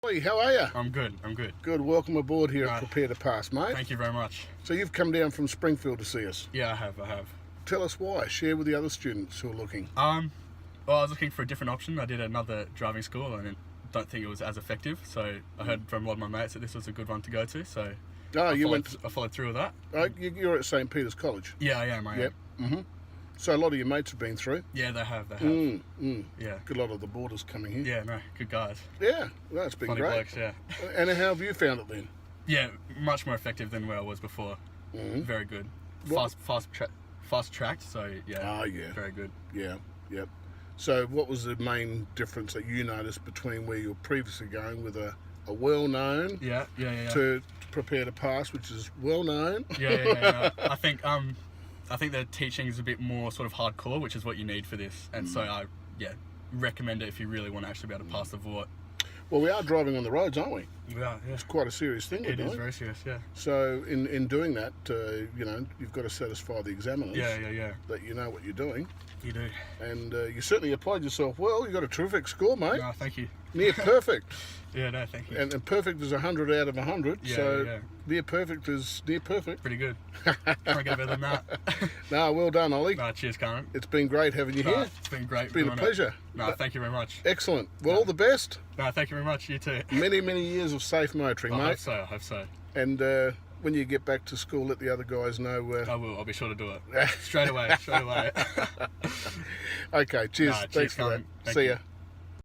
Ollie, how are you? I'm good. Good. Welcome aboard here at Prepare to Pass, mate. Thank you very much. So you've come down from Springfield to see us. Yeah, I have. Tell us why. Share with the other students who are looking. Well, I was looking for a different option. I did another driving school and I don't think it was as effective. So I heard from a lot of my mates that this was a good one to go to. So I followed through with that. Oh, you're at St. Peter's College. Yeah, I am. Yep. Mm-hmm. So a lot of your mates have been through. Yeah, they have. Yeah. Good lot of the boarders coming here. Yeah, no, good guys. Yeah, well, that's been Funny great. blokes, yeah. And how have you found it then? Yeah, much more effective than where I was before. Very good. Fast tracked. So yeah. Oh yeah. Very good. Yeah. Yep. So what was the main difference that you noticed between where you were previously going with a well-known to Prepare to Pass, which is well-known? Yeah. I think the teaching is a bit more sort of hardcore, which is what you need for this. And so I recommend it if you really want to actually be able to pass the vort. Well, we are driving on the roads, aren't we? We are, yeah. It's quite a serious thing. It is very serious, yeah. So in doing that, you've got to satisfy the examiners. Yeah. That you know what you're doing. You do. And you certainly applied yourself well. You got a terrific score, mate. No, thank you. Near perfect. Yeah, no, thank you. And perfect is 100 out of 100. Yeah, so yeah. near perfect is near perfect. Pretty good. Can't get better than that. No, well done, Ollie. No, cheers, Karen. It's been great having you here. It's been great. It's been a pleasure. No, thank you very much. Excellent. Well, all the best. No, thank you very much. You too. Many, many years of safe motoring, mate. I hope so. And when you get back to school, let the other guys know. I will. I'll be sure to do it. Straight away. Okay, cheers. Cheers, Thanks for Karen. that. See ya.